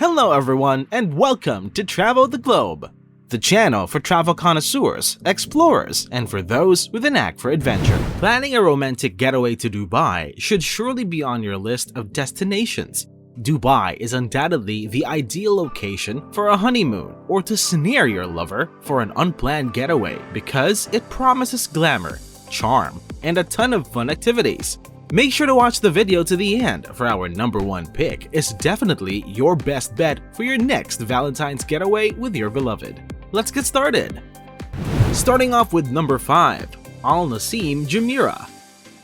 Hello everyone and welcome to Travel the Globe, the channel for travel connoisseurs, explorers, and for those with a knack for adventure. Planning a romantic getaway to Dubai should surely be on your list of destinations. Dubai is undoubtedly the ideal location for a honeymoon or to snare your lover for an unplanned getaway because it promises glamour, charm, and a ton of fun activities. Make sure to watch the video to the end, for our number one pick is definitely your best bet for your next Valentine's getaway with your beloved. Let's get started! Starting off with number 5, Al Naseem Jumeirah.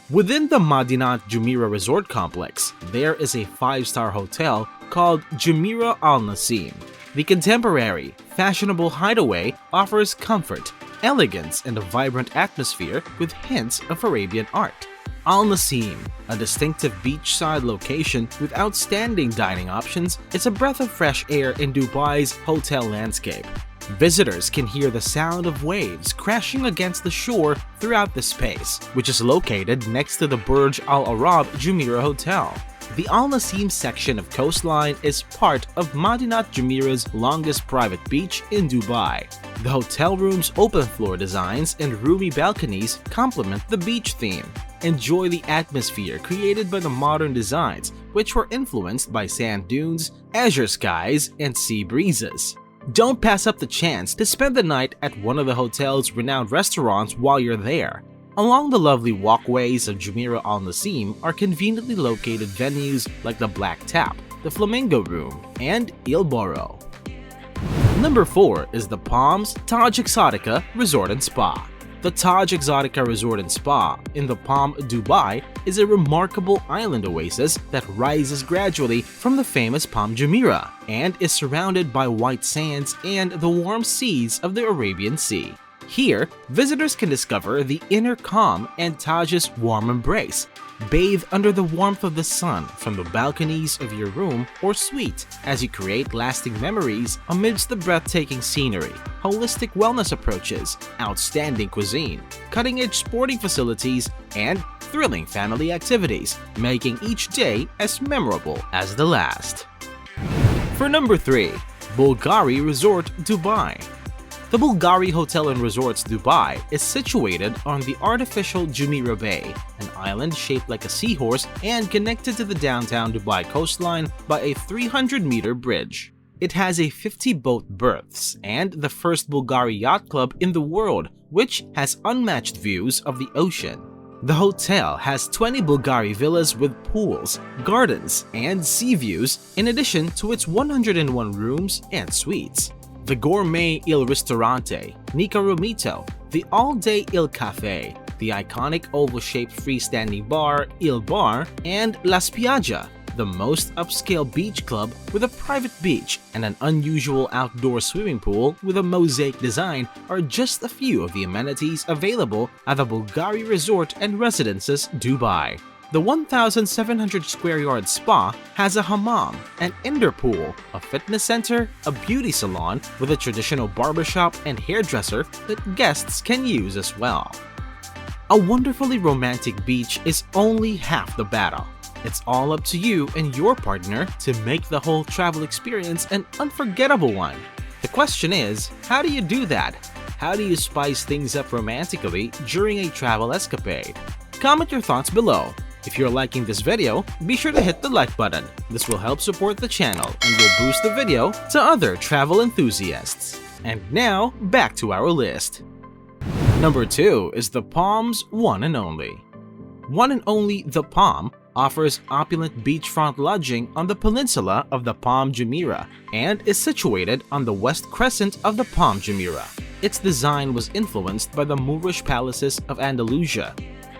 Within the Madinat Jumeirah Resort Complex, there is a 5-star hotel called Jumeirah Al Naseem. The contemporary, fashionable hideaway offers comfort, elegance, and a vibrant atmosphere with hints of Arabian art. Al Naseem, a distinctive beachside location with outstanding dining options, is a breath of fresh air in Dubai's hotel landscape. Visitors can hear the sound of waves crashing against the shore throughout the space, which is located next to the Burj Al Arab Jumeirah Hotel. The Al Naseem section of coastline is part of Madinat Jumeirah's longest private beach in Dubai. The hotel room's open-floor designs and roomy balconies complement the beach theme. Enjoy the atmosphere created by the modern designs, which were influenced by sand dunes, azure skies, and sea breezes. Don't pass up the chance to spend the night at one of the hotel's renowned restaurants while you're there. Along the lovely walkways of Jumeirah Al Naseem are conveniently located venues like the Black Tap, the Flamingo Room, and Il Boro. Number 4 is the Palms Taj Exotica Resort and Spa. The Taj Exotica Resort and Spa in the Palm, Dubai is a remarkable island oasis that rises gradually from the famous Palm Jumeirah and is surrounded by white sands and the warm seas of the Arabian Sea. Here, visitors can discover the inner calm and Taj's warm embrace. Bathe under the warmth of the sun from the balconies of your room or suite as you create lasting memories amidst the breathtaking scenery, holistic wellness approaches, outstanding cuisine, cutting-edge sporting facilities, and thrilling family activities, making each day as memorable as the last. For number 3, Bulgari Resort Dubai. The Bulgari Hotel and Resorts Dubai is situated on the artificial Jumeirah Bay, an island shaped like a seahorse and connected to the downtown Dubai coastline by a 300-meter bridge. It has a 50 boat berths and the first Bulgari yacht club in the world, which has unmatched views of the ocean. The hotel has 20 Bulgari villas with pools, gardens, and sea views in addition to its 101 rooms and suites. The gourmet Il Ristorante, Nica Romito, the all-day Il Cafe, the iconic oval-shaped freestanding bar Il Bar, and La Spiaggia, the most upscale beach club with a private beach and an unusual outdoor swimming pool with a mosaic design are just a few of the amenities available at the Bulgari Resort and Residences Dubai. The 1,700 square yard spa has a hammam, an indoor pool, a fitness center, a beauty salon with a traditional barbershop and hairdresser that guests can use as well. A wonderfully romantic beach is only half the battle. It's all up to you and your partner to make the whole travel experience an unforgettable one. The question is, how do you do that? How do you spice things up romantically during a travel escapade? Comment your thoughts below. If you're liking this video, be sure to hit the like button. This will help support the channel and will boost the video to other travel enthusiasts. And now, back to our list. Number 2 is the Palms One and Only. One and Only The Palm offers opulent beachfront lodging on the peninsula of the Palm Jumeirah and is situated on the west crescent of the Palm Jumeirah. Its design was influenced by the Moorish palaces of Andalusia.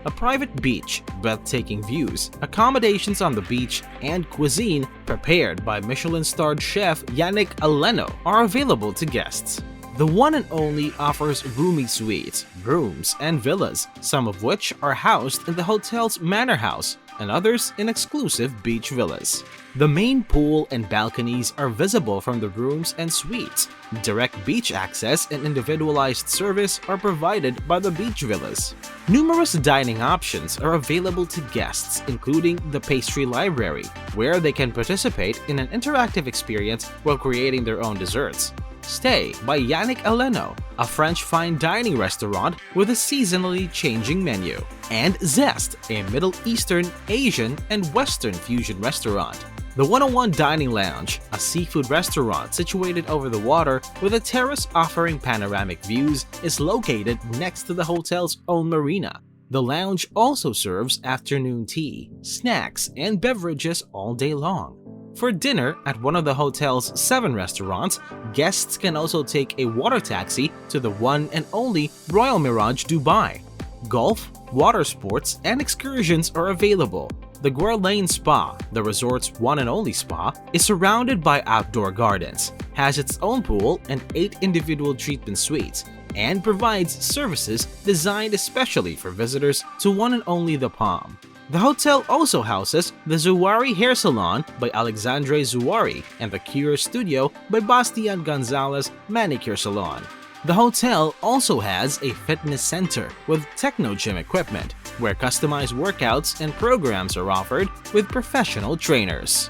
A private beach, breathtaking views, accommodations on the beach, and cuisine prepared by Michelin-starred chef Yannick Aleno are available to guests. The One and Only offers roomy suites, rooms, and villas, some of which are housed in the hotel's manor house, and others in exclusive beach villas. The main pool and balconies are visible from the rooms and suites. Direct beach access and individualized service are provided by the beach villas. Numerous dining options are available to guests, including the pastry library, where they can participate in an interactive experience while creating their own desserts. Stay by Yannick Eleno, a French fine dining restaurant with a seasonally changing menu. And Zest, a Middle Eastern, Asian, and Western fusion restaurant. The 101 Dining Lounge, a seafood restaurant situated over the water with a terrace offering panoramic views, is located next to the hotel's own marina. The lounge also serves afternoon tea, snacks, and beverages all day long. For dinner at one of the hotel's 7 restaurants, guests can also take a water taxi to the one and only Royal Mirage Dubai. Golf, water sports, and excursions are available. The Guer Lane Spa, the resort's one and only spa, is surrounded by outdoor gardens, has its own pool and 8 individual treatment suites, and provides services designed especially for visitors to one and only the Palm. The hotel also houses the Zuwari Hair Salon by Alexandre Zuwari and the Cure Studio by Bastian Gonzalez Manicure Salon. The hotel also has a fitness center with techno gym equipment, where customized workouts and programs are offered with professional trainers.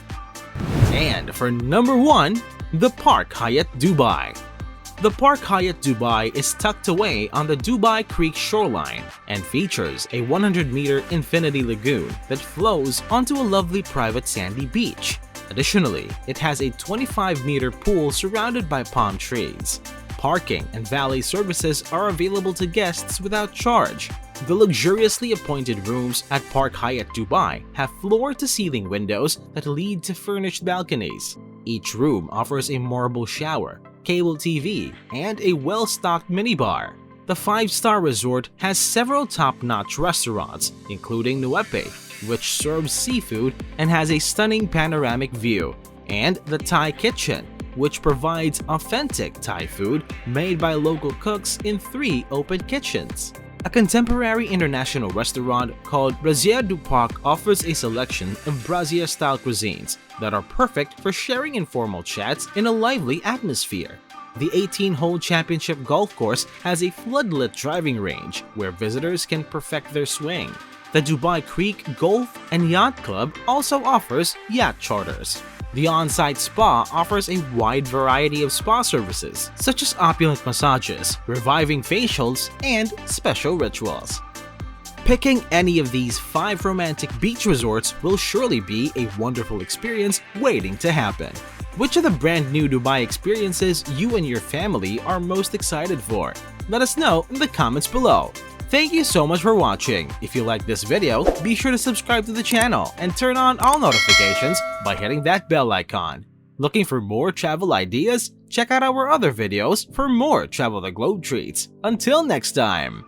And for number 1, the Park Hyatt Dubai. The Park Hyatt Dubai is tucked away on the Dubai Creek shoreline and features a 100-meter infinity lagoon that flows onto a lovely private sandy beach. Additionally, it has a 25-meter pool surrounded by palm trees. Parking and valet services are available to guests without charge. The luxuriously appointed rooms at Park Hyatt Dubai have floor-to-ceiling windows that lead to furnished balconies. Each room offers a marble shower, cable TV, and a well-stocked minibar. The 5-star resort has several top-notch restaurants, including Nuepe, which serves seafood and has a stunning panoramic view, and the Thai Kitchen, which provides authentic Thai food made by local cooks in 3 open kitchens. A contemporary international restaurant called Brasier du Parc offers a selection of Brasier-style cuisines that are perfect for sharing informal chats in a lively atmosphere. The 18-hole championship golf course has a floodlit driving range where visitors can perfect their swing. The Dubai Creek Golf and Yacht Club also offers yacht charters. The on-site spa offers a wide variety of spa services, such as opulent massages, reviving facials, and special rituals. Picking any of these 5 romantic beach resorts will surely be a wonderful experience waiting to happen. Which of the brand new Dubai experiences you and your family are most excited for? Let us know in the comments below. Thank you so much for watching. If you liked this video, be sure to subscribe to the channel and turn on all notifications by hitting that bell icon. Looking for more travel ideas? Check out our other videos for more Travel the Globe treats. Until next time!